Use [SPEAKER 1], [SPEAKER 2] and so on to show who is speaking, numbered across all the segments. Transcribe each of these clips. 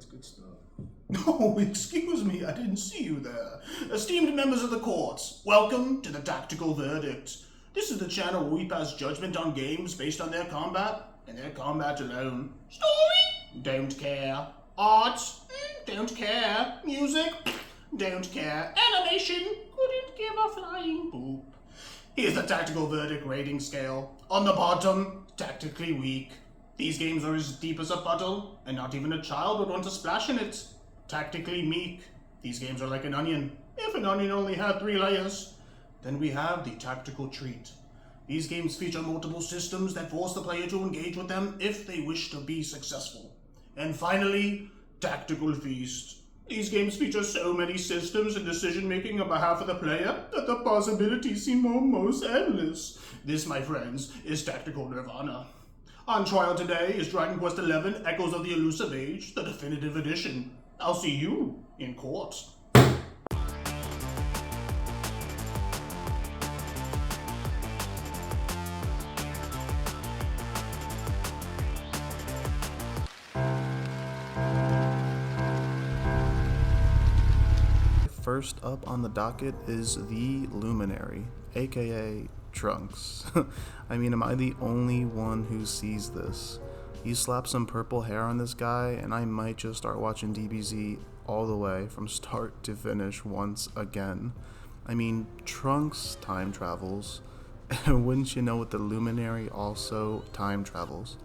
[SPEAKER 1] that's good stuff. No, excuse me, I didn't see you there. Esteemed members of the courts, welcome to the Tactical Verdict. This is the channel where we pass judgment on games based on their combat, and their combat alone. Story? Don't care. Art? Don't care. Music? Don't care. Animation? Couldn't give a flying poop. Here's the Tactical Verdict rating scale. On the bottom, tactically weak. These games are as deep as a puddle, and not even a child would want to splash in it. Tactically meek. These games are like an onion. If an onion only had 3 layers. Then we have the tactical treat. These games feature multiple systems that force the player to engage with them if they wish to be successful. And finally, tactical feast. These games feature so many systems and decision-making on behalf of the player that the possibilities seem almost endless. This, my friends, is Tactical Nirvana. On trial today is Dragon Quest XI Echoes of the Elusive Age, the definitive edition. I'll see you in court.
[SPEAKER 2] First up on the docket is the Luminary, aka Trunks. I mean, am I the only one who sees this? You slap some purple hair on this guy and I might just start watching DBZ all the way from start to finish once again. I mean, Trunks time travels, and wouldn't you know it, the Luminary also time travels.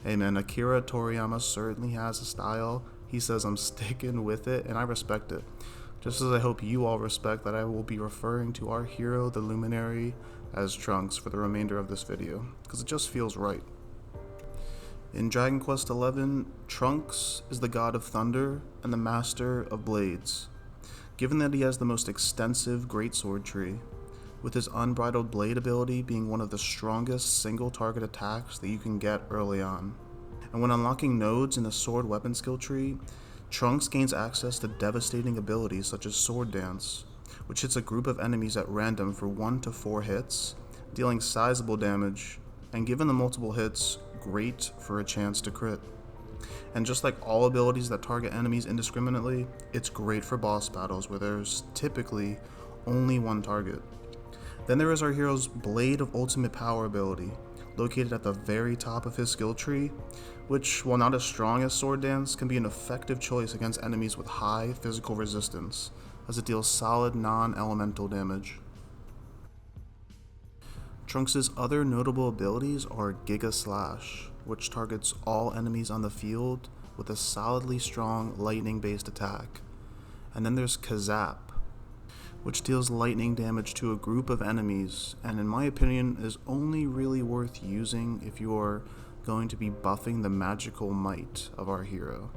[SPEAKER 2] Hey man, Akira Toriyama certainly has a style. He says I'm sticking with it and I respect it. Just as I hope you all respect that I will be referring to our hero, the Luminary, as Trunks for the remainder of this video, because it just feels right. In Dragon Quest XI, Trunks is the god of thunder and the master of blades. Given that he has the most extensive greatsword tree, with his unbridled blade ability being one of the strongest single target attacks that you can get early on. And when unlocking nodes in the sword weapon skill tree, Trunks gains access to devastating abilities such as Sword Dance, which hits a group of enemies at random for 1 to 4 hits, dealing sizable damage, and given the multiple hits, great for a chance to crit. And just like all abilities that target enemies indiscriminately, it's great for boss battles where there's typically only one target. Then there is our hero's Blade of Ultimate Power ability, located at the very top of his skill tree, which, while not as strong as Sword Dance, can be an effective choice against enemies with high physical resistance, as it deals solid non-elemental damage. Trunks' other notable abilities are Giga Slash, which targets all enemies on the field with a solidly strong lightning-based attack. And then there's Kazap, which deals lightning damage to a group of enemies, and in my opinion is only really worth using if you are going to be buffing the magical might of our hero.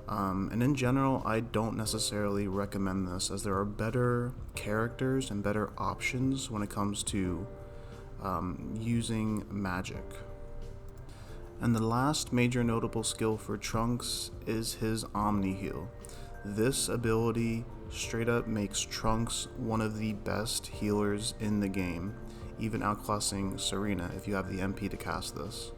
[SPEAKER 2] And in general, I don't necessarily recommend this, as there are better characters and better options when it comes to using magic. And the last major notable skill for Trunks is his Omni Heal. This ability straight up makes Trunks one of the best healers in the game, even outclassing Serena if you have the MP to cast this.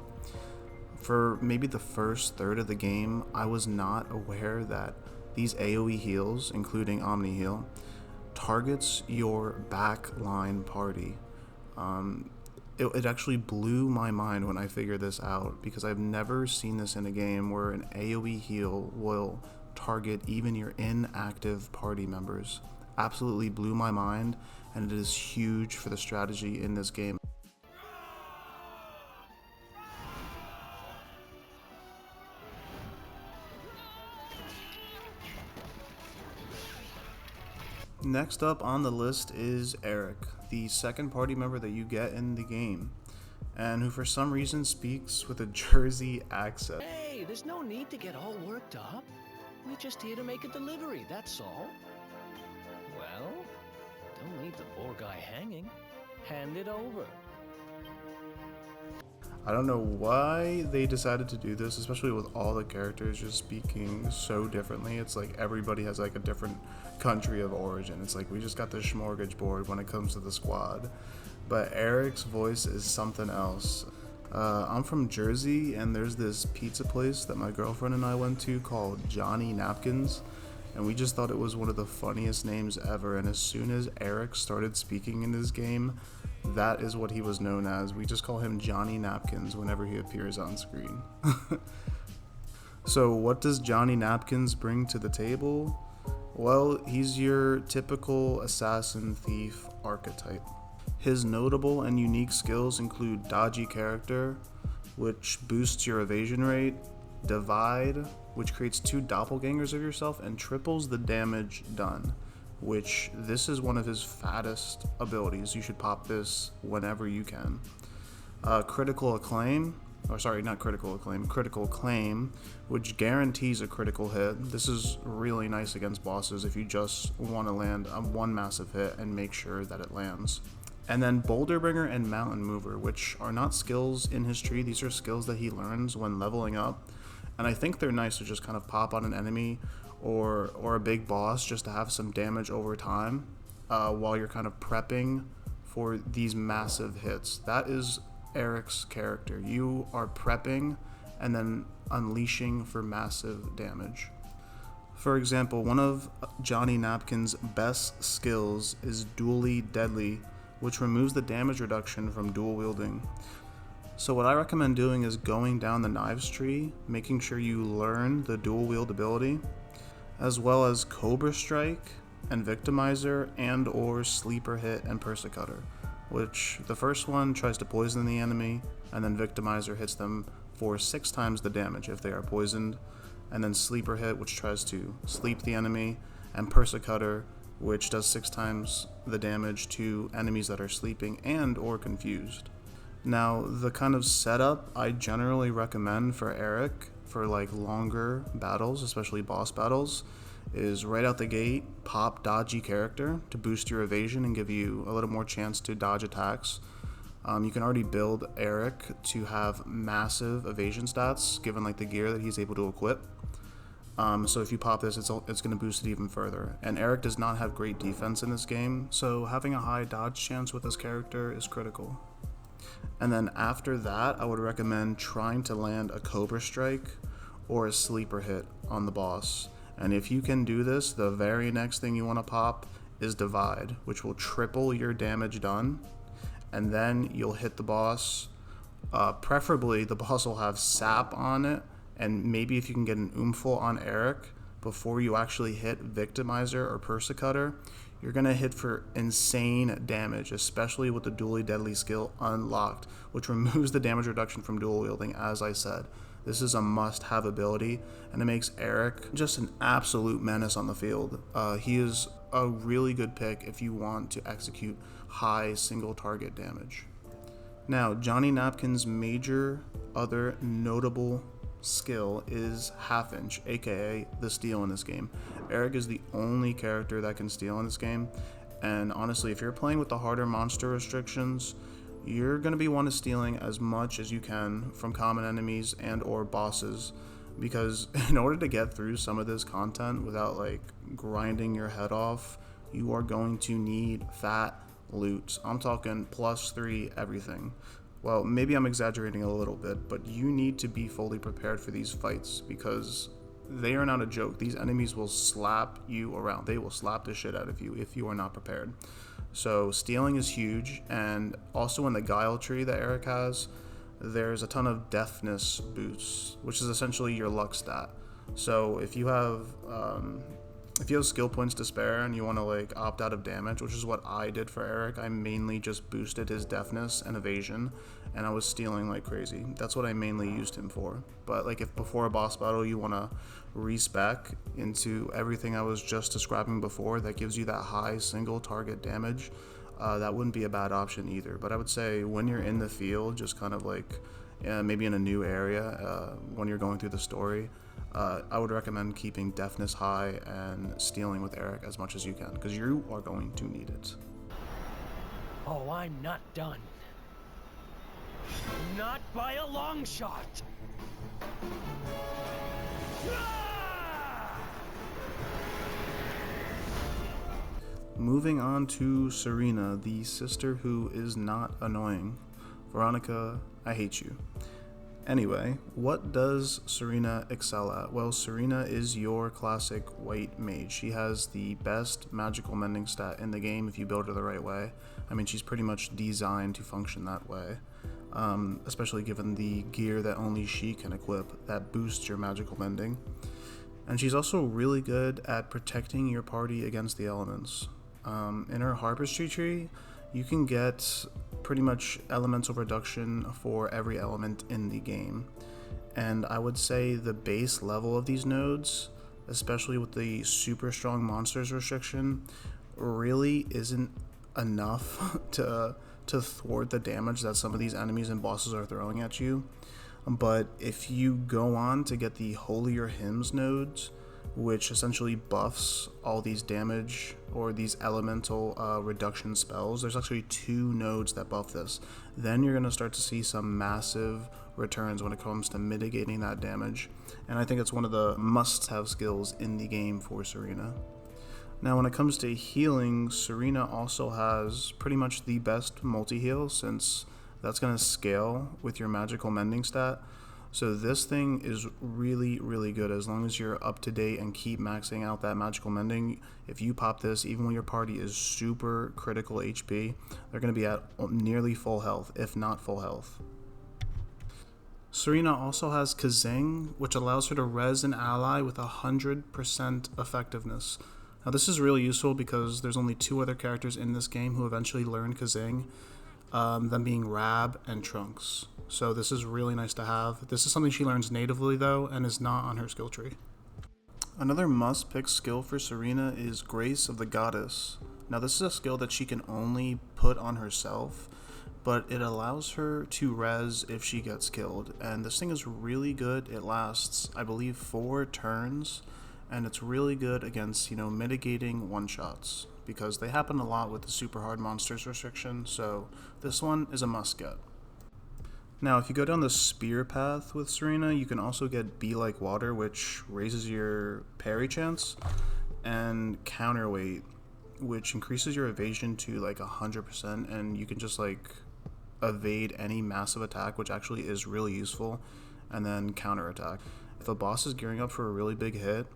[SPEAKER 2] For maybe the first third of the game, I was not aware that these AoE heals, including Omni Heal, targets your backline party. It actually blew my mind when I figured this out, because I've never seen this in a game where an AoE heal will target even your inactive party members. Absolutely blew my mind, and it is huge for the strategy in this game. Next up on the list is Erik, the second party member that you get in the game, and who for some reason speaks with a Jersey accent.
[SPEAKER 3] Hey, there's no need to get all worked up. We're just here to make a delivery, that's all. Well, don't leave the poor guy hanging. Hand it over.
[SPEAKER 2] I don't know why they decided to do this, especially with all the characters just speaking so differently. It's like everybody has like a different country of origin. It's like we just got the smorgasbord when it comes to the squad. But Erik's voice is something else. I'm from Jersey, and there's this pizza place that my girlfriend and I went to called Johnny Napkins, and we just thought it was one of the funniest names ever. And as soon as Erik started speaking in this game, that is what he was known as. We just call him Johnny Napkins whenever he appears on screen. So what does Johnny Napkins bring to the table? Well, he's your typical assassin thief archetype. His notable and unique skills include Dodgy Character, which boosts your evasion rate, Divide, which creates 2 doppelgangers of yourself and triples the damage done, which this is one of his fattest abilities. You should pop this whenever you can. Critical Acclaim, Critical Claim, which guarantees a critical hit. This is really nice against bosses if you just want to land one massive hit and make sure that it lands. And then Boulder Bringer and Mountain Mover, which are not skills in his tree. These are skills that he learns when leveling up. And I think they're nice to just kind of pop on an enemy or a big boss just to have some damage over time while you're kind of prepping for these massive hits. That is Erik's character. You are prepping and then unleashing for massive damage. For example, one of Johnny Napkin's best skills is Dually Deadly, which removes the damage reduction from dual wielding. So what I recommend doing is going down the knives tree, making sure you learn the dual wield ability, as well as Cobra Strike and Victimizer and or Sleeper Hit and Persecutor, which the first one tries to poison the enemy, and then Victimizer hits them for 6 times the damage if they are poisoned, and then Sleeper Hit, which tries to sleep the enemy, and Persecutor, which does 6 times the damage to enemies that are sleeping and or confused. Now, the kind of setup I generally recommend for Erik for like longer battles, especially boss battles, is right out the gate, pop Dodgy Character to boost your evasion and give you a little more chance to dodge attacks. You can already build Erik to have massive evasion stats given like the gear that he's able to equip. So if you pop this, it's going to boost it even further. And Erik does not have great defense in this game, so having a high dodge chance with this character is critical. And then after that, I would recommend trying to land a Cobra Strike or a Sleeper Hit on the boss. And if you can do this, the very next thing you want to pop is Divide, which will triple your damage done. And then you'll hit the boss. Preferably, the boss will have sap on it. And maybe if you can get an Oomful on Erik before you actually hit Victimizer or Persecutor, you're going to hit for insane damage, especially with the Dually Deadly skill unlocked, which removes the damage reduction from dual wielding, as I said. This is a must-have ability, and it makes Erik just an absolute menace on the field. He is a really good pick if you want to execute high single-target damage. Now, Johnny Napkin's major other notable skill is Half Inch, aka the steal in this game. Erik is the only character that can steal in this game, and honestly, if you're playing with the harder monster restrictions, you're going to be one of stealing as much as you can from common enemies and or bosses, because in order to get through some of this content without like grinding your head off, you are going to need fat loot. I'm talking +3 everything. Well, maybe I'm exaggerating a little bit, but you need to be fully prepared for these fights because they are not a joke. These enemies will slap you around. They will slap the shit out of you if you are not prepared. So stealing is huge, and also in the Guile tree that Erik has, there's a ton of deafness boosts, which is essentially your luck stat. So if you have skill points to spare and you want to like opt out of damage, which is what I did for Erik, I mainly just boosted his deafness and evasion, and I was stealing like crazy. That's what I mainly used him for. But like if before a boss battle you want to respec into everything I was just describing before that gives you that high single target damage, that wouldn't be a bad option either. But I would say when you're in the field, just kind of like maybe in a new area, when you're going through the story, I would recommend keeping deafness high and stealing with Erik as much as you can, because you are going to need it.
[SPEAKER 3] Oh, I'm not done. Not by a long shot.
[SPEAKER 2] Moving on to Serena, the sister who is not annoying. Veronica, I hate you. Anyway, what does Serena excel at? Well, Serena is your classic white mage. She has the best magical mending stat in the game if you build her the right way. I mean, she's pretty much designed to function that way, especially given the gear that only she can equip that boosts your magical mending. And she's also really good at protecting your party against the elements. In her Harvestry tree, you can get pretty much elemental reduction for every element in the game. And I would say the base level of these nodes, especially with the super strong monsters restriction, really isn't enough to thwart the damage that some of these enemies and bosses are throwing at you. But if you go on to get the Holier Hymns nodes, which essentially buffs all these damage or these elemental reduction spells. There's actually 2 nodes that buff this. Then you're going to start to see some massive returns when it comes to mitigating that damage. And I think it's one of the must-have skills in the game for Serena. Now when it comes to healing, Serena also has pretty much the best multi-heal, since that's going to scale with your magical mending stat. So this thing is really, really good as long as you're up to date and keep maxing out that magical mending. If you pop this, even when your party is super critical HP, they're going to be at nearly full health, if not full health. Serena also has Kazing, which allows her to res an ally with 100% effectiveness. Now this is really useful because there's only 2 other characters in this game who eventually learn Kazing, them being Rab and Trunks. So this is really nice to have. This is something she learns natively though, and is not on her skill tree. Another must-pick skill for Serena is Grace of the Goddess. Now this is a skill that she can only put on herself, but it allows her to res if she gets killed. And this thing is really good. It lasts, I believe, 4 turns, and it's really good against, mitigating one-shots, because they happen a lot with the super hard monsters restriction, so this one is a must-get. Now, if you go down the spear path with Serena, you can also get Be Like Water, which raises your parry chance, and Counterweight, which increases your evasion to 100%, and you can just evade any massive attack, which actually is really useful, and then counterattack. If a boss is gearing up for a really big hit,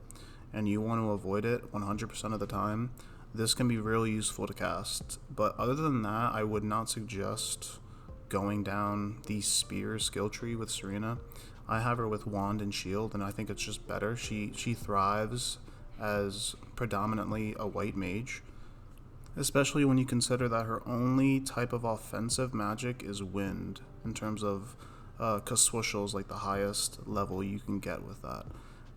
[SPEAKER 2] and you want to avoid it 100% of the time, this can be really useful to cast. But other than that, I would not suggest going down the spear skill tree with Serena. I have her with wand and shield, and I think it's just better. She thrives as predominantly a white mage, especially when you consider that her only type of offensive magic is wind, in terms of Kaswushle's the highest level you can get with that.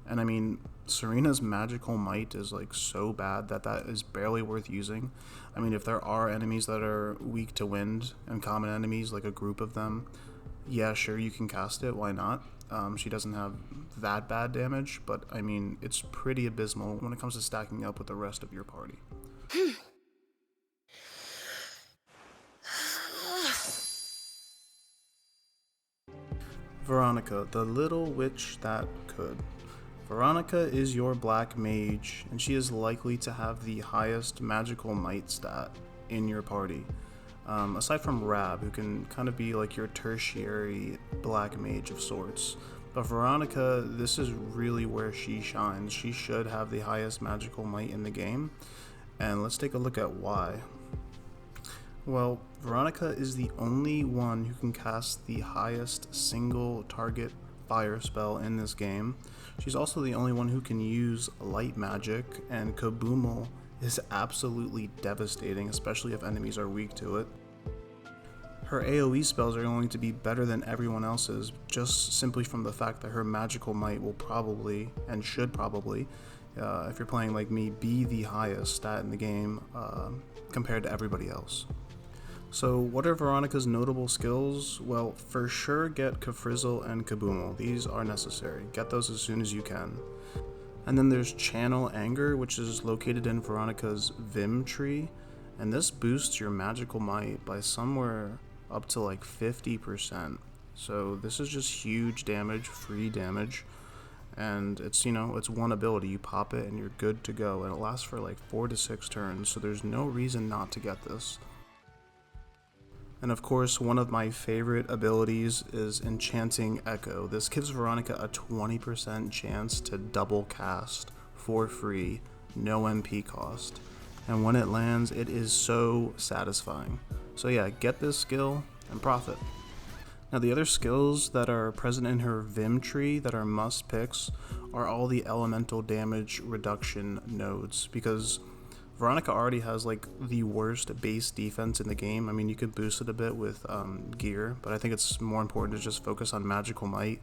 [SPEAKER 2] And I mean, Serena's magical might is so bad that is barely worth using. I mean, if there are enemies that are weak to wind and common enemies, a group of them, yeah, sure, you can cast it, why not? She doesn't have that bad damage, but I mean, it's pretty abysmal when it comes to stacking up with the rest of your party. Veronica, the little witch that could. Veronica is your black mage, and she is likely to have the highest magical might stat in your party. Aside from Rab, who can kind of be your tertiary black mage of sorts. But Veronica, this is really where she shines. She should have the highest magical might in the game, and let's take a look at why. Well, Veronica is the only one who can cast the highest single target fire spell in this game. She's also the only one who can use light magic, and Kaboomal is absolutely devastating, especially if enemies are weak to it. Her AoE spells are going to be better than everyone else's, just simply from the fact that her magical might will probably, and should probably, if you're playing like me, be the highest stat in the game compared to everybody else. So what are Veronica's notable skills? Well, for sure get Kafrizzle and Kaboomal. These are necessary. Get those as soon as you can. And then there's Channel Anger, which is located in Veronica's Vim tree, and this boosts your magical might by somewhere up to 50%. So this is just huge damage, free damage, and it's, it's one ability. You pop it and you're good to go, and it lasts for 4 to 6 turns, so there's no reason not to get this. And of course, one of my favorite abilities is Enchanting Echo. This gives Veronica a 20% chance to double cast for free, no MP cost. And when it lands, it is so satisfying. So yeah, get this skill and profit. Now the other skills that are present in her Vim tree that are must picks are all the elemental damage reduction nodes, because Veronica already has like the worst base defense in the game. I mean, you could boost it a bit with gear, but I think it's more important to just focus on magical might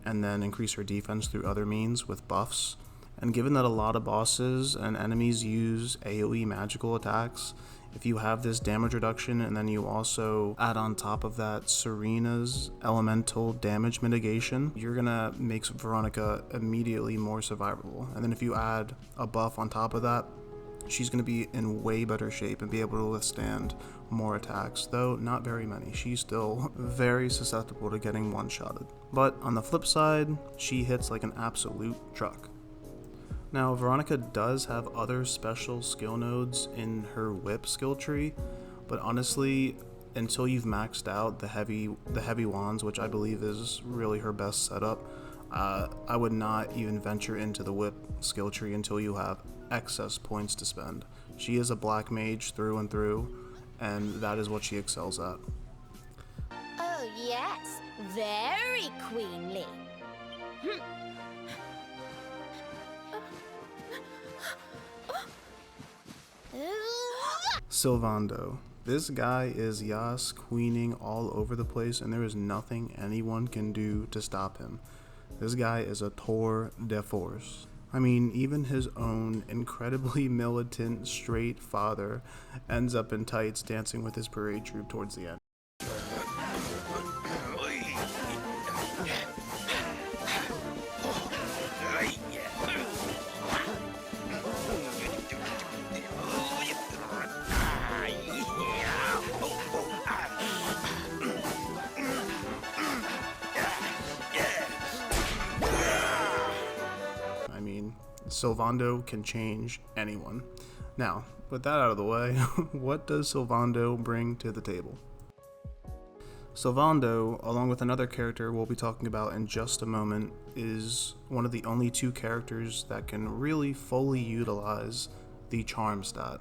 [SPEAKER 2] and then increase her defense through other means with buffs. And given that a lot of bosses and enemies use AoE magical attacks, if you have this damage reduction and then you also add on top of that Serena's elemental damage mitigation, you're gonna make Veronica immediately more survivable. And then if you add a buff on top of that, she's going to be in way better shape and be able to withstand more attacks, though not very many. She's still very susceptible to getting one-shotted. But on the flip side, she hits like an absolute truck. Now, Veronica does have other special skill nodes in her whip skill tree, but honestly, until you've maxed out the heavy wands, which I believe is really her best setup, I would not even venture into the whip skill tree until you have excess points to spend. She is a black mage through and through, and that is what she excels at.
[SPEAKER 4] Oh yes, very queenly.
[SPEAKER 2] Sylvando. This guy is Yas queening all over the place, and there is nothing anyone can do to stop him. This guy is a tour de force. I mean, even his own incredibly militant straight father ends up in tights dancing with his parade troupe towards the end. Sylvando can change anyone. Now, with that out of the way, what does Sylvando bring to the table? Sylvando, along with another character we'll be talking about in just a moment, is one of the only two characters that can really fully utilize the charm stat.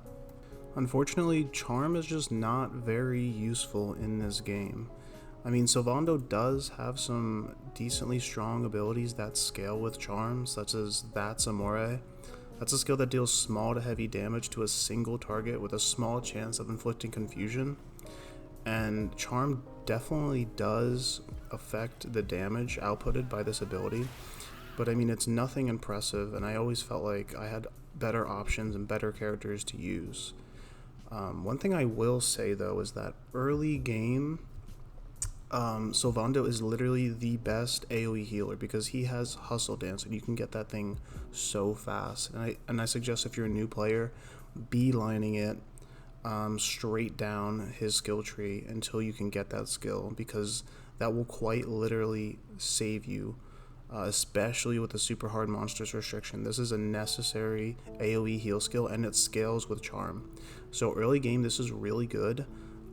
[SPEAKER 2] Unfortunately, charm is just not very useful in this game. I mean, Sylvando does have some decently strong abilities that scale with charm, such as That's Amore. That's a skill that deals small to heavy damage to a single target with a small chance of inflicting confusion. And charm definitely does affect the damage outputted by this ability, but I mean, it's nothing impressive, and I always felt like I had better options and better characters to use. One thing I will say though is that early game, Sylvando is literally the best AoE healer because he has Hustle Dance and you can get that thing so fast. And I suggest if you're a new player, beelining it straight down his skill tree until you can get that skill, because that will quite literally save you, especially with the super hard monsters restriction. This is a necessary AoE heal skill and it scales with charm. So early game, this is really good.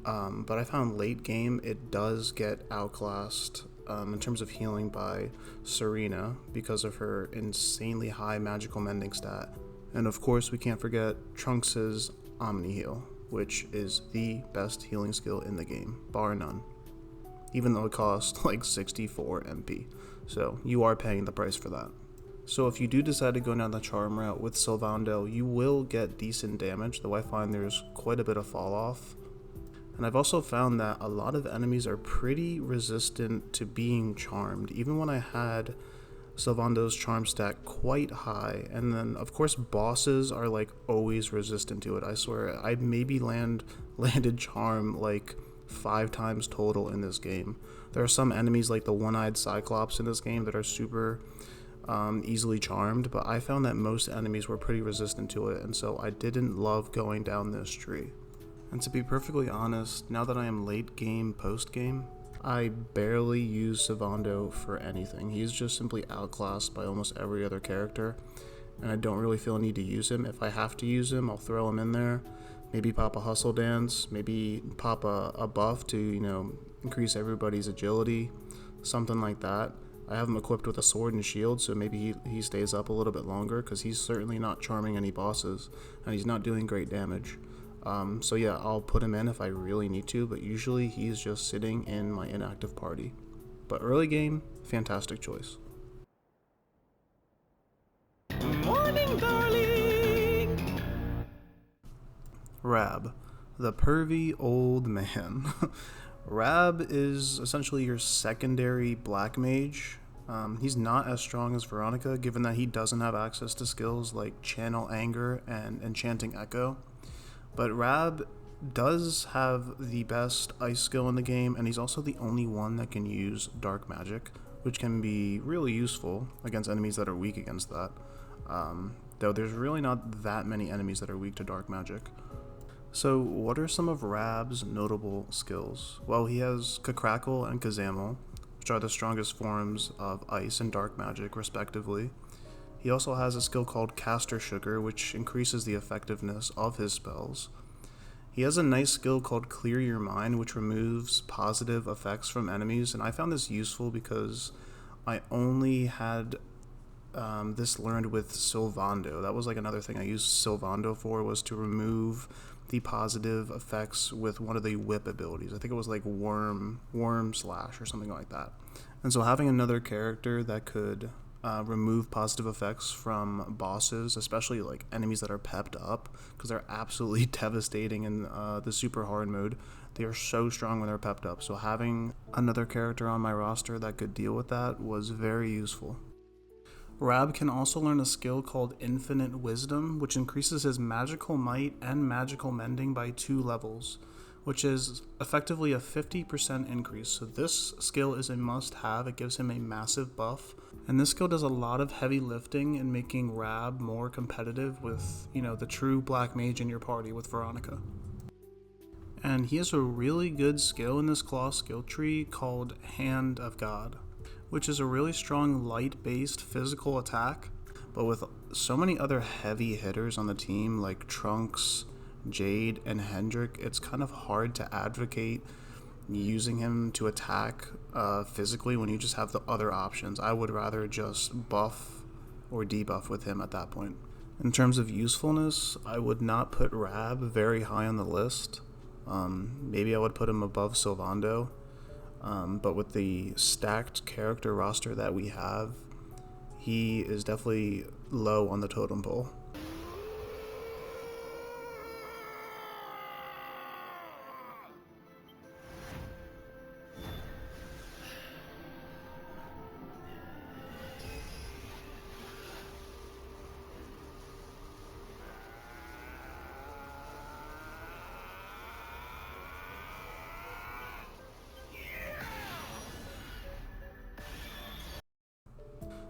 [SPEAKER 2] But I found late game it does get outclassed in terms of healing by Serena because of her insanely high magical mending stat. And of course we can't forget Trunks' Omni Heal, which is the best healing skill in the game, bar none. Even though it costs like 64 MP. So you are paying the price for that. So if you do decide to go down the charm route with Sylvando, you will get decent damage, though I find there's quite a bit of fall off. And I've also found that a lot of enemies are pretty resistant to being charmed, even when I had Sylvando's charm stat quite high. And then of course bosses are like always resistant to it. I swear I maybe landed charm like 5 times total in this game. There are some enemies like the one-eyed Cyclops in this game that are super easily charmed, but I found that most enemies were pretty resistant to it, and so I didn't love going down this tree. And to be perfectly honest, now that I am late game, post game, I barely use Sylvando for anything. He's just simply outclassed by almost every other character, and I don't really feel a need to use him. If I have to use him, I'll throw him in there, Maybe pop a hustle dance, maybe pop a buff to, increase everybody's agility, something like that. I have him equipped with a sword and shield, so maybe he stays up a little bit longer, because he's certainly not charming any bosses, and he's not doing great damage. So yeah, I'll put him in if I really need to, but usually he's just sitting in my inactive party. But early game, fantastic choice.
[SPEAKER 3] Morning, darling!
[SPEAKER 2] Rab, the pervy old man. Rab is essentially your secondary black mage. He's not as strong as Veronica, given that he doesn't have access to skills like Channel Anger and Enchanting Echo. But Rab does have the best ice skill in the game, and he's also the only one that can use dark magic, which can be really useful against enemies that are weak against that. Though there's really not that many enemies that are weak to dark magic. So what are some of Rab's notable skills? Well, he has Kakrackle and Kazamel, which are the strongest forms of ice and dark magic, respectively. He also has a skill called Caster Sugar, which increases the effectiveness of his spells. He has a nice skill called Clear Your Mind, which removes positive effects from enemies, and I found this useful because I only had this learned with Sylvando. That was like another thing I used Sylvando for, was to remove the positive effects with one of the whip abilities. I think it was like worm slash or something like that. And so having another character that could remove positive effects from bosses, especially like enemies that are pepped up, because they're absolutely devastating in the super hard mode. They are so strong when they're pepped up. So having another character on my roster that could deal with that was very useful. Rab can also learn a skill called Infinite Wisdom, which increases his magical might and magical mending by 2 levels, which is effectively a 50% increase. So this skill is a must-have. It gives him a massive buff, and this skill does a lot of heavy lifting in making Rab more competitive with, the true black mage in your party with Veronica. And he has a really good skill in this claw skill tree called Hand of God, which is a really strong light-based physical attack, but with so many other heavy hitters on the team like Trunks, Jade, and Hendrik, it's kind of hard to advocate using him to attack physically when you just have the other options. I would rather just buff or debuff with him at that point. In terms of usefulness, I would not put Rab very high on the list. Maybe I would put him above Sylvando. But with the stacked character roster that we have, he is definitely low on the totem pole.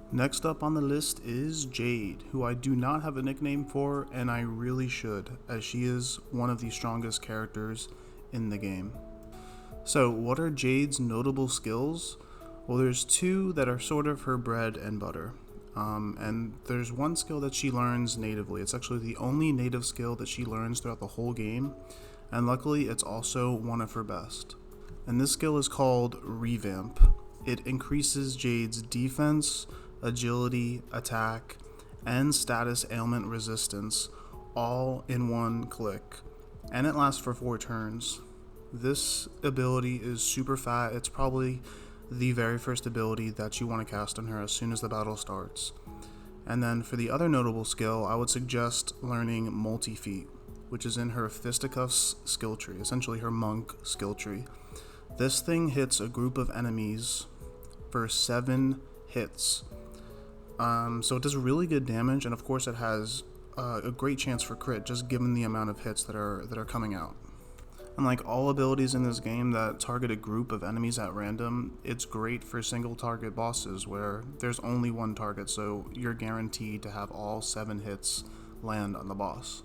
[SPEAKER 2] Next up on the list is Jade, who I do not have a nickname for, and I really should, as she is one of the strongest characters in the game. So what are Jade's notable skills? Well, there's 2 that are sort of her bread and butter. And there's one skill that she learns natively. It's actually the only native skill that she learns throughout the whole game, and luckily it's also one of her best. And this skill is called Revamp. It increases Jade's defense, agility, attack, and status ailment resistance all in one click, and it lasts for 4 turns. This ability is super fat. It's probably the very first ability that you want to cast on her as soon as the battle starts. And then for the other notable skill, I would suggest learning Multi-Feet, which is in her Fisticuffs skill tree, essentially her monk skill tree. This thing hits a group of enemies for 7 hits. So it does really good damage, and of course it has a great chance for crit, just given the amount of hits that are coming out. Unlike all abilities in this game that target a group of enemies at random, it's great for single target bosses where there's only one target, so you're guaranteed to have all 7 hits land on the boss.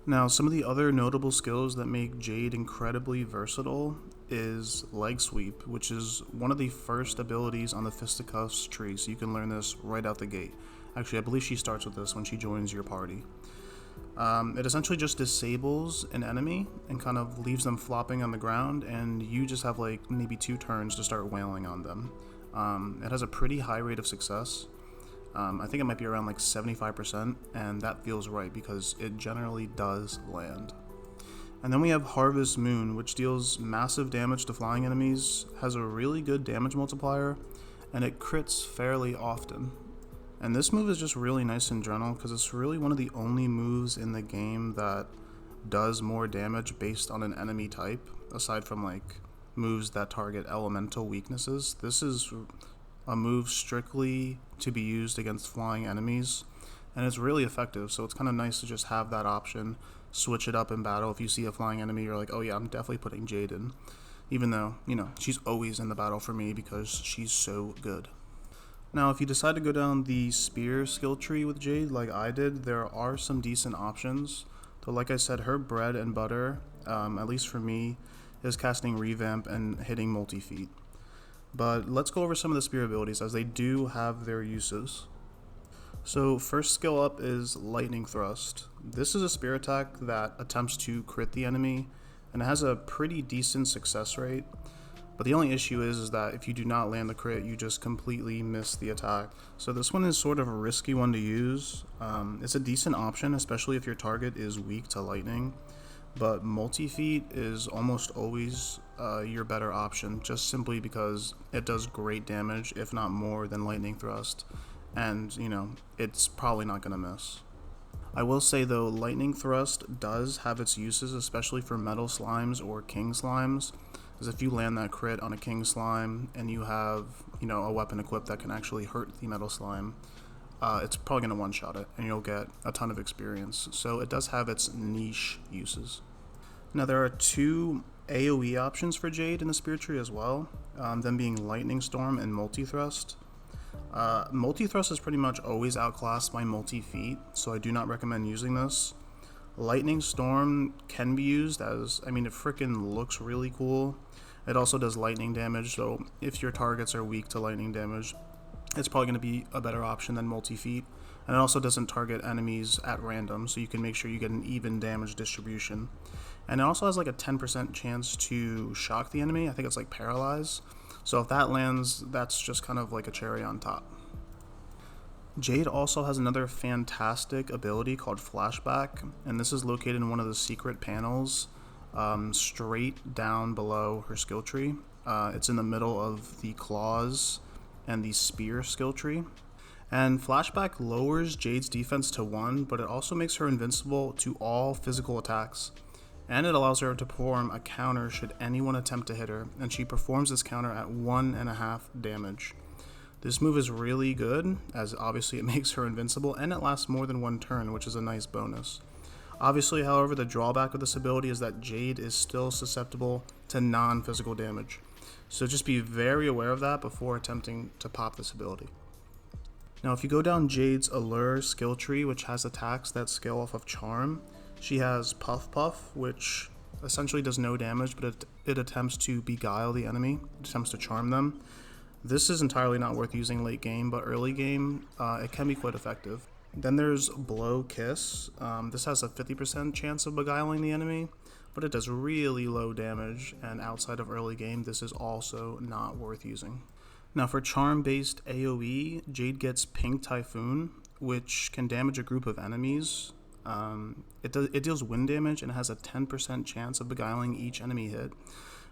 [SPEAKER 2] Now, some of the other notable skills that make Jade incredibly versatile is Leg Sweep, which is one of the first abilities on the Fisticuffs tree, so you can learn this right out the gate. Actually, I believe she starts with this when she joins your party. It essentially just disables an enemy and kind of leaves them flopping on the ground, and you just have like maybe 2 turns to start wailing on them. It has a pretty high rate of success. I think it might be around like 75%, and that feels right because it generally does land. And then we have Harvest Moon, which deals massive damage to flying enemies, has a really good damage multiplier, and it crits fairly often. And this move is just really nice in general because it's really one of the only moves in the game that does more damage based on an enemy type, aside from like moves that target elemental weaknesses. This is a move strictly to be used against flying enemies, and it's really effective, so it's kind of nice to just have that option, switch it up in battle. If you see a flying enemy, you're like, oh yeah, I'm definitely putting Jade in, even though, you know, she's always in the battle for me because she's so good. Now, if you decide to go down the spear skill tree with Jade like I did, there are some decent options. So like I said, her bread and butter, at least for me, is casting Revamp and hitting multi-feet. But let's go over some of the spear abilities as they do have their uses. So first skill up is Lightning Thrust. This is a spear attack that attempts to crit the enemy, and it has a pretty decent success rate. But the only issue is that if you do not land the crit, you just completely miss the attack. So this one is sort of a risky one to use. It's a decent option, especially if your target is weak to lightning. But multi-feet is almost always your better option, just simply because it does great damage, if not more than Lightning Thrust. And, you know, it's probably not going to miss. I will say though, Lightning Thrust does have its uses, especially for metal slimes or king slimes. Because if you land that crit on a king slime and you have, you know, a weapon equipped that can actually hurt the metal slime, it's probably going to one-shot it and you'll get a ton of experience. So it does have its niche uses. Now there are 2 AoE options for Jade in the spear tree as well, them being Lightning Storm and Multi-Thrust. Multi-Thrust is pretty much always outclassed by Multi-Feet, so I do not recommend using this. Lightning Storm can be used as, it freaking looks really cool. It also does lightning damage, so if your targets are weak to lightning damage, it's probably going to be a better option than multi-feet. And it also doesn't target enemies at random, so you can make sure you get an even damage distribution. And it also has like a 10% chance to shock the enemy. I think it's like paralyze. So if that lands, that's just kind of like a cherry on top. Jade also has another fantastic ability called Flashback, and this is located in one of the secret panels straight down below her skill tree. It's in the middle of the claws and the spear skill tree. And Flashback lowers Jade's defense to 1, but it also makes her invincible to all physical attacks. And it allows her to perform a counter should anyone attempt to hit her, and she performs this counter at 1.5 damage. This move is really good, as obviously it makes her invincible, and it lasts more than 1 turn, which is a nice bonus. Obviously, however, the drawback of this ability is that Jade is still susceptible to non-physical damage. So just be very aware of that before attempting to pop this ability. Now, if you go down Jade's Allure skill tree, which has attacks that scale off of Charm, she has Puff Puff, which essentially does no damage, but it attempts to beguile the enemy, it attempts to charm them. This is entirely not worth using late game, but early game, it can be quite effective. Then there's Blow Kiss. This has a 50% chance of beguiling the enemy, but it does really low damage, and outside of early game, this is also not worth using. Now for charm-based AoE, Jade gets Pink Typhoon, which can damage a group of enemies. It deals wind damage and has a 10% chance of beguiling each enemy hit.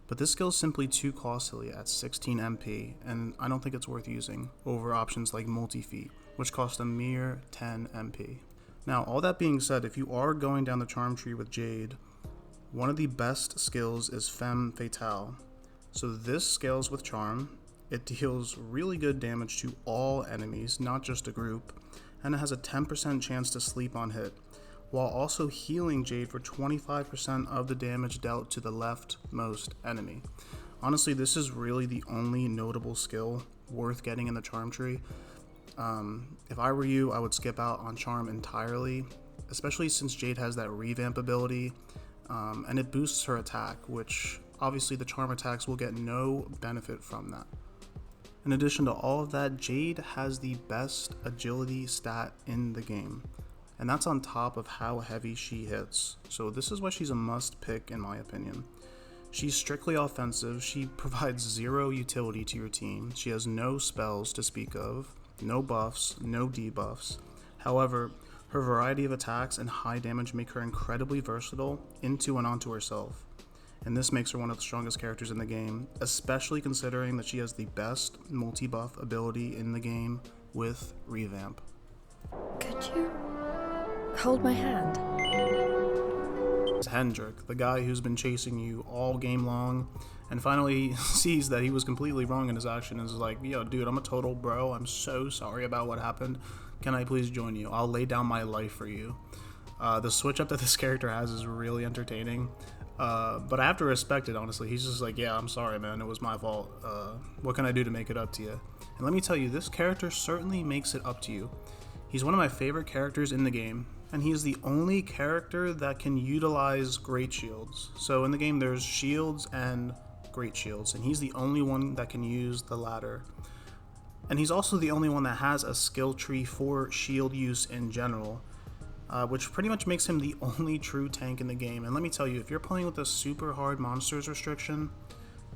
[SPEAKER 2] But this skill is simply too costly at 16 MP, and I don't think it's worth using over options like Multi-Feet, which cost a mere 10 MP. Now, all that being said, if you are going down the charm tree with Jade, one of the best skills is Femme Fatale. So this scales with charm, it deals really good damage to all enemies, not just a group, and it has a 10% chance to sleep on hit, while also healing Jade for 25% of the damage dealt to the leftmost enemy. Honestly, this is really the only notable skill worth getting in the charm tree. If I were you, I would skip out on charm entirely, especially since Jade has that revamp ability, and it boosts her attack, which obviously the charm attacks will get no benefit from that. In addition to all of that, Jade has the best agility stat in the game. and that's on top of how heavy she hits. So this is why she's a must pick in my opinion. She's strictly offensive, she provides zero utility to your team, she has no spells to speak of, no buffs, no debuffs. However, her variety of attacks and high damage make her incredibly versatile into and onto herself. And this makes her one of the strongest characters in the game, especially considering that she has the best multi-buff ability in the game with Revamp.
[SPEAKER 5] Could you hold my hand?
[SPEAKER 2] Hendrik, the guy who's been chasing you all game long, and finally sees that he was completely wrong in his action and is like, yo dude, I'm a total bro, I'm so sorry about what happened, can I please join you? I'll lay down my life for you. The switch up that this character has is really entertaining. But I have to respect it, honestly. He's just like, yeah, I'm sorry, man. It was my fault. What can I do to make it up to you? And let me tell you, this character certainly makes it up to you. He's one of my favorite characters in the game, and he is the only character that can utilize Great Shields. So in the game, there's Shields and Great Shields, and he's the only one that can use the latter. And he's also the only one that has a skill tree for shield use in general. Which pretty much makes him the only true tank in the game. And let me tell you, if you're playing with a super hard monsters restriction,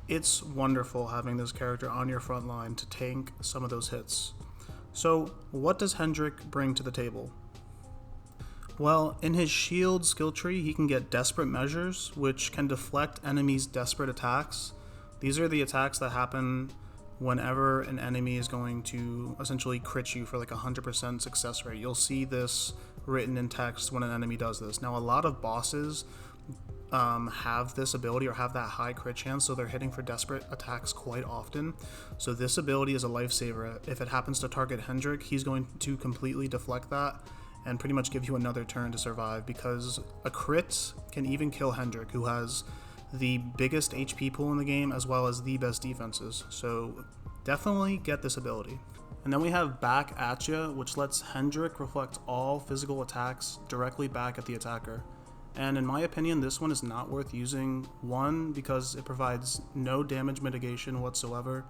[SPEAKER 2] it's wonderful having this character on your front line to tank some of those hits. So what does Hendrik bring to the table? Well, in his shield skill tree, he can get Desperate Measures, which can deflect enemies' desperate attacks. These are the attacks that happen whenever an enemy is going to essentially crit you for like 100% success rate. You'll see this written in text when an enemy does this. Now, a lot of bosses have this ability or have that high crit chance, so they're hitting for desperate attacks quite often. So this ability is a lifesaver. If it happens to target Hendrik, he's going to completely deflect that and pretty much give you another turn to survive, because a crit can even kill Hendrik, who has the biggest HP pool in the game as well as the best defenses. So definitely get this ability. And then we have Back At Ya, which lets Hendrik reflect all physical attacks directly back at the attacker. And in my opinion, this one is not worth using. One, because it provides no damage mitigation whatsoever.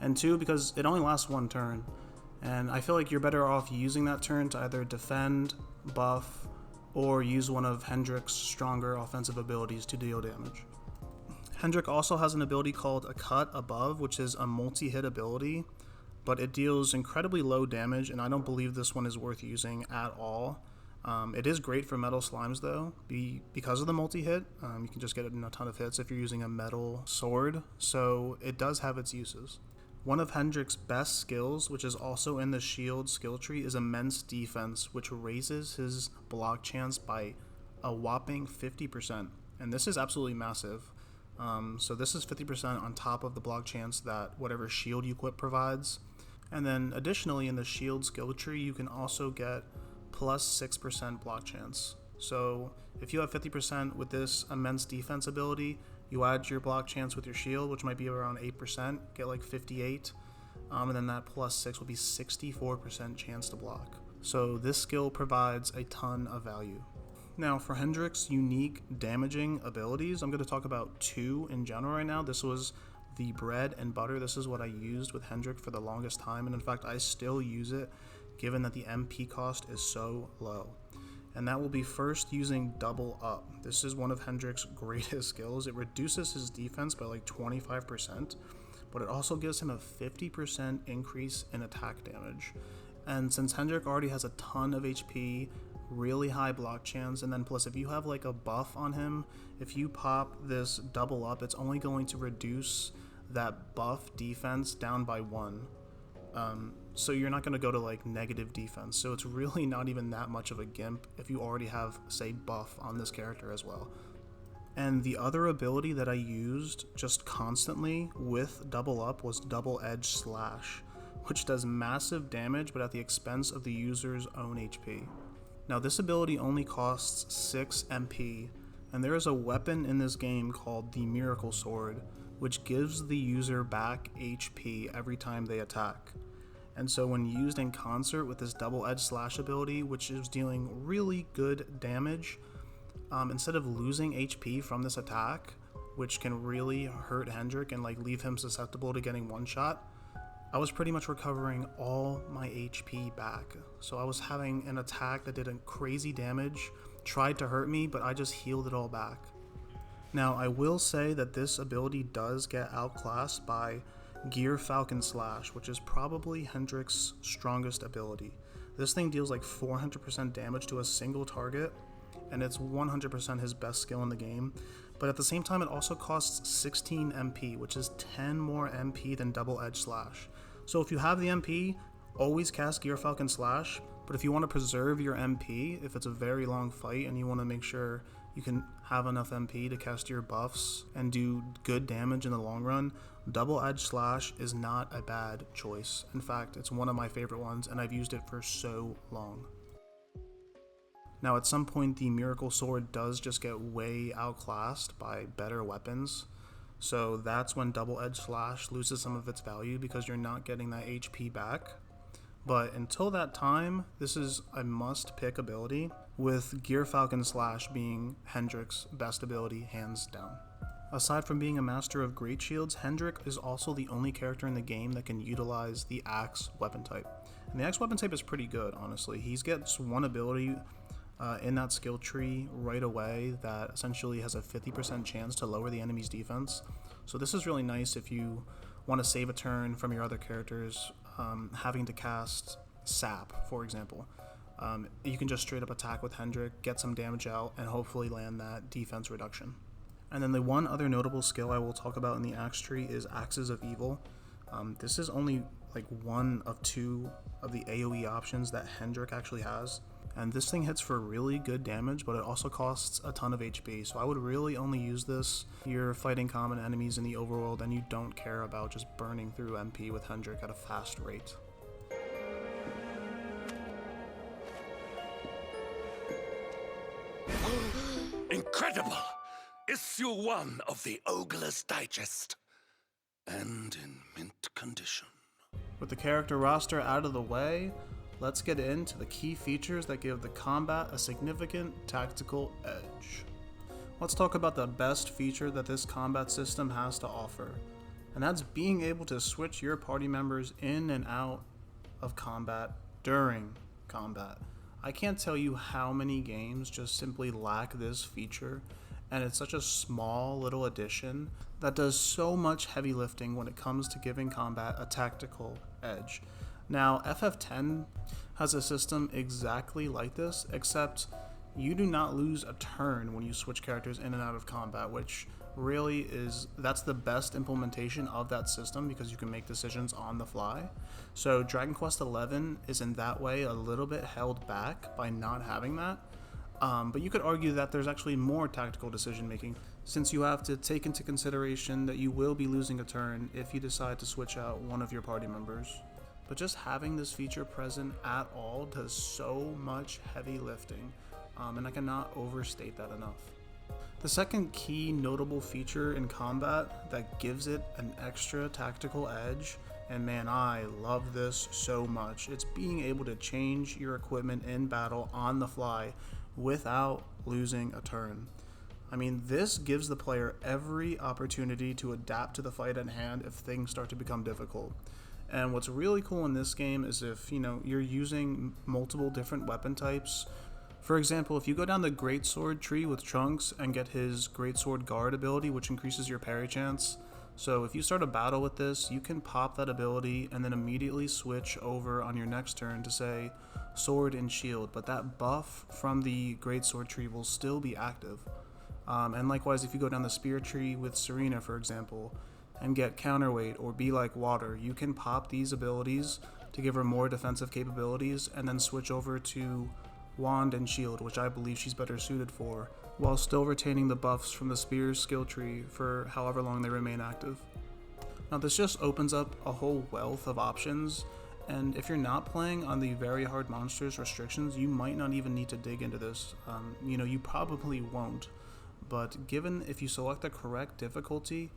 [SPEAKER 2] And two, because it only lasts one turn. And I feel like you're better off using that turn to either defend, buff, or use one of Hendrik's stronger offensive abilities to deal damage. Hendrik also has an ability called A Cut Above, which is a multi-hit ability, but it deals incredibly low damage, and I don't believe this one is worth using at all. It is great for metal slimes though, because of the multi-hit. You can just get it in a ton of hits if you're using a metal sword, so it does have its uses. One of Hendrik's best skills, which is also in the shield skill tree, is Immense Defense, which raises his block chance by a whopping 50%, and this is absolutely massive. So this is 50% on top of the block chance that whatever shield you equip provides. And then additionally, in the shield skill tree, you can also get plus 6% block chance. So if you have 50% with this Immense Defense ability, you add your block chance with your shield, which might be around 8%, get like 58, and then that plus 6 will be 64% chance to block. So this skill provides a ton of value. Now, for Hendrik's unique damaging abilities, I'm going to talk about two in general right now. This was the bread and butter. This is what I used with Hendrik for the longest time, and in fact, I still use it given that the MP cost is so low. And that will be first using Double Up. This is one of Hendrik's greatest skills. It reduces his defense by like 25%, but it also gives him a 50% increase in attack damage. And since Hendrik already has a ton of HP, really high block chance, and then plus if you have like a buff on him, if you pop this Double Up, it's only going to reduce that buff defense down by 1. So you're not going to go to like negative defense, so it's really not even that much of a gimp if you already have, say, buff on this character as well. And the other ability that I used just constantly with Double Up was Double Edge Slash, which does massive damage but at the expense of the user's own HP. Now this ability only costs 6 MP, and there is a weapon in this game called the Miracle Sword, which gives the user back HP every time they attack. And so when used in concert with this Double Edge Slash ability, which is dealing really good damage, instead of losing HP from this attack, which can really hurt Hendrik and like leave him susceptible to getting one shot, I was pretty much recovering all my HP back. So I was having an attack that did a crazy damage, tried to hurt me, but I just healed it all back. Now, I will say that this ability does get outclassed by Gear Falcon Slash, which is probably Hendrik's strongest ability. This thing deals like 400% damage to a single target, and it's 100% his best skill in the game. But at the same time, it also costs 16 MP, which is 10 more MP than Double Edge Slash. So if you have the MP, always cast Gear Falcon Slash, but if you want to preserve your MP, if it's a very long fight and you want to make sure you can have enough MP to cast your buffs and do good damage in the long run, Double Edge Slash is not a bad choice. In fact, it's one of my favorite ones, and I've used it for so long. Now, at some point, the Miracle Sword does just get way outclassed by better weapons, so that's when Double Edge Slash loses some of its value because you're not getting that HP back. But until that time, this is a must-pick ability, with Gear Falcon Slash being Hendrik's best ability, hands down. Aside from being a master of Great Shields, Hendrik is also the only character in the game that can utilize the Axe weapon type. And the Axe weapon type is pretty good, honestly. He gets one ability in that skill tree right away that essentially has a 50% chance to lower the enemy's defense. So this is really nice if you want to save a turn from your other characters having to cast Sap, for example. You can just straight up attack with Hendrik, get some damage out, and hopefully land that defense reduction. And then the one other notable skill I will talk about in the Axe tree is Axes of Evil. This is only like one of two of the AoE options that Hendrik actually has. And this thing hits for really good damage, but it also costs a ton of HP. So I would really only use this if you're fighting common enemies in the overworld and you don't care about just burning through MP with Hendrik at a fast rate.
[SPEAKER 6] Incredible! Issue 1 of the Ogler's Digest. And in mint condition.
[SPEAKER 2] With the character roster out of the way, let's get into the key features that give the combat a significant tactical edge. Let's talk about the best feature that this combat system has to offer, and that's being able to switch your party members in and out of combat during combat. I can't tell you how many games just simply lack this feature, and it's such a small little addition that does so much heavy lifting when it comes to giving combat a tactical edge. Now, FF10 has a system exactly like this, except you do not lose a turn when you switch characters in and out of combat, which really that's the best implementation of that system because you can make decisions on the fly. So Dragon Quest XI is in that way a little bit held back by not having that. But you could argue that there's actually more tactical decision making, since you have to take into consideration that you will be losing a turn if you decide to switch out one of your party members. But just having this feature present at all does so much heavy lifting, and I cannot overstate that enough. The second key notable feature in combat that gives it an extra tactical edge, and man, I love this so much, it's being able to change your equipment in battle on the fly without losing a turn. I mean, this gives the player every opportunity to adapt to the fight at hand if things start to become difficult. And what's really cool in this game is if, you're using multiple different weapon types. For example, if you go down the Greatsword tree with Trunks and get his Greatsword Guard ability, which increases your parry chance. So if you start a battle with this, you can pop that ability and then immediately switch over on your next turn to say Sword and Shield, but that buff from the Greatsword tree will still be active. And likewise, if you go down the Spear tree with Serena, for example, and get Counterweight or Be Like Water, you can pop these abilities to give her more defensive capabilities and then switch over to Wand and Shield, which I believe she's better suited for, while still retaining the buffs from the Spear's skill tree for however long they remain active. Now this just opens up a whole wealth of options, and if you're not playing on the very hard monsters restrictions, you might not even need to dig into this. You probably won't, but given if you select the correct difficulty,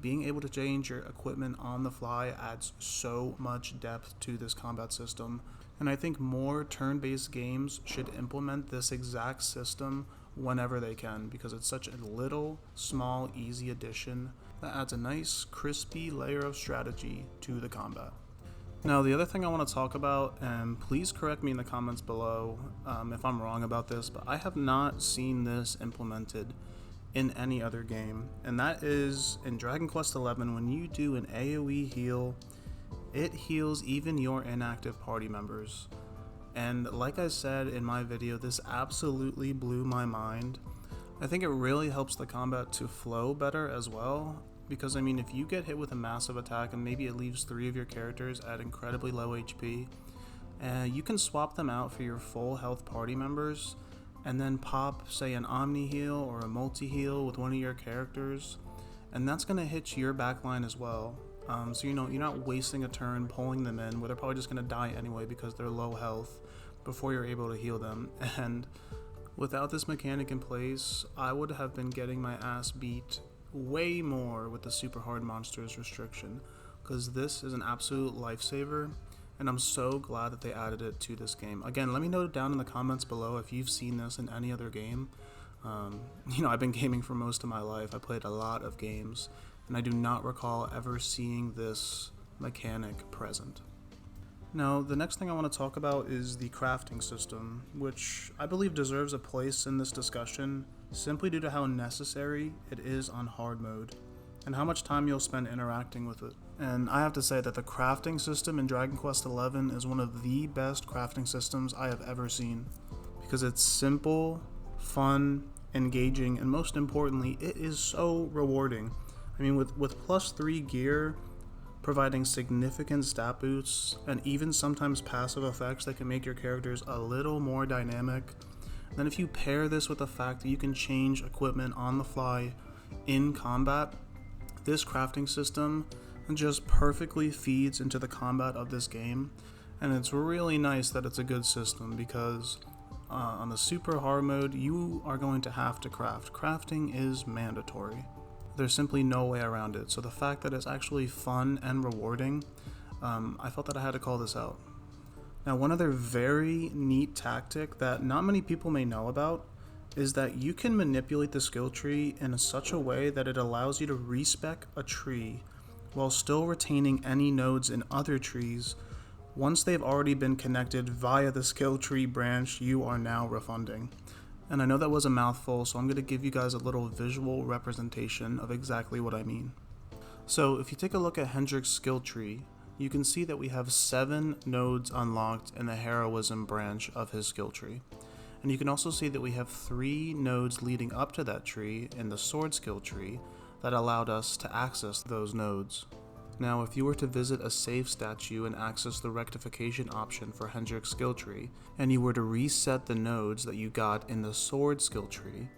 [SPEAKER 2] being able to change your equipment on the fly adds so much depth to this combat system, and I think more turn-based games should implement this exact system whenever they can, because it's such a little, small, easy addition that adds a nice, crispy layer of strategy to the combat. Now, the other thing I want to talk about, and please correct me in the comments below if I'm wrong about this, but I have not seen this implemented in any other game, and that is in Dragon Quest XI. When you do an AoE heal, it heals even your inactive party members. And like I said in my video, this absolutely blew my mind. I think it really helps the combat to flow better as well, because I mean, if you get hit with a massive attack and maybe it leaves 3 of your characters at incredibly low HP, you can swap them out for your full health party members and then pop, say, an Omni heal or a multi heal with one of your characters, and that's going to hit your backline as well. So you know, you're not wasting a turn pulling them in where they're probably just going to die anyway because they're low health before you're able to heal them. And without this mechanic in place, I would have been getting my ass beat way more with the super hard monsters restriction, because this is an absolute lifesaver, and I'm so glad that they added it to this game. Again, let me know down in the comments below if you've seen this in any other game. You know, I've been gaming for most of my life. I played a lot of games, and I do not recall ever seeing this mechanic present. Now, the next thing I want to talk about is the crafting system, which I believe deserves a place in this discussion simply due to how necessary it is on hard mode, and how much time you'll spend interacting with it. And I have to say that the crafting system in Dragon Quest XI is one of the best crafting systems I have ever seen, because it's simple, fun, engaging, and most importantly, it is so rewarding. I mean, with +3 gear, providing significant stat boosts, and even sometimes passive effects that can make your characters a little more dynamic. Then if you pair this with the fact that you can change equipment on the fly in combat, this crafting system just perfectly feeds into the combat of this game. And it's really nice that it's a good system, because on the super hard mode, you are going to have to craft. Crafting is mandatory. There's simply no way around it. So the fact that it's actually fun and rewarding, I felt that I had to call this out. Now, one other very neat tactic that not many people may know about is that you can manipulate the skill tree in such a way that it allows you to respec a tree while still retaining any nodes in other trees once they've already been connected via the skill tree branch you are now refunding. And I know that was a mouthful, so I'm going to give you guys a little visual representation of exactly what I mean. So if you take a look at Hendrik's skill tree, you can see that we have 7 nodes unlocked in the heroism branch of his skill tree. And you can also see that we have 3 nodes leading up to that tree in the sword skill tree that allowed us to access those nodes. Now, if you were to visit a save statue and access the rectification option for Hendrik's skill tree, and you were to reset the nodes that you got in the sword skill tree,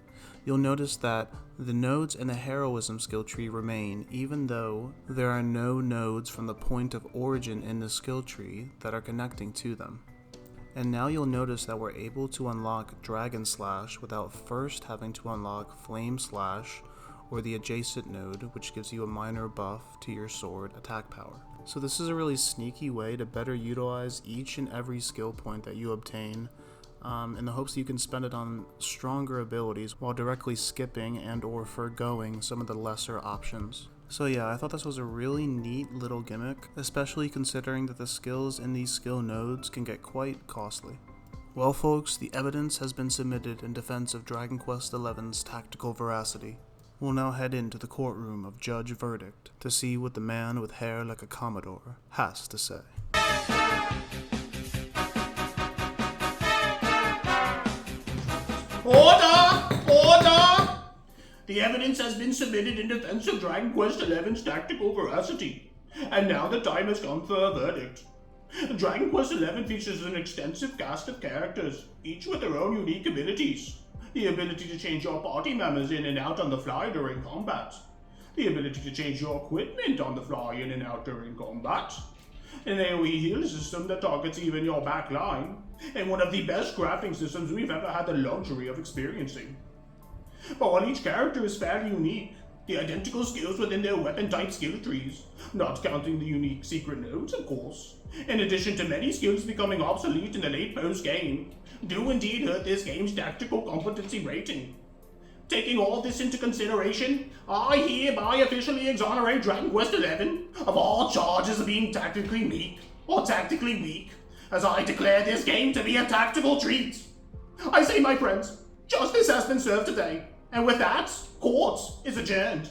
[SPEAKER 2] you'll notice that the nodes in the heroism skill tree remain, even though there are no nodes from the point of origin in the skill tree that are connecting to them. And now you'll notice that we're able to unlock Dragon Slash without first having to unlock Flame Slash or the adjacent node, which gives you a minor buff to your sword attack power. So this is a really sneaky way to better utilize each and every skill point that you obtain, in the hopes that you can spend it on stronger abilities while directly skipping and or forgoing some of the lesser options. So yeah, I thought this was a really neat little gimmick, especially considering that the skills in these skill nodes can get quite costly. Well folks, the evidence has been submitted in defense of Dragon Quest XI's tactical veracity. We'll now head into the courtroom of Judge Verdict to see what the man with hair like a Commodore has to say.
[SPEAKER 1] Order! Order! The evidence has been submitted in defense of Dragon Quest XI's tactical veracity, and now the time has come for a verdict. Dragon Quest XI features an extensive cast of characters, each with their own unique abilities. The ability to change your party members in and out on the fly during combat. The ability to change your equipment on the fly in and out during combat. An AoE heal system that targets even your back line, and one of the best crafting systems we've ever had the luxury of experiencing. But while each character is fairly unique, the identical skills within their weapon type skill trees, not counting the unique secret nodes of course, in addition to many skills becoming obsolete in the late post-game, do indeed hurt this game's tactical competency rating. Taking all this into consideration, I hereby officially exonerate Dragon Quest XI of all charges of being tactically meek, or tactically weak, as I declare this game to be a tactical treat. I say, my friends, justice has been served today, and with that, court is adjourned.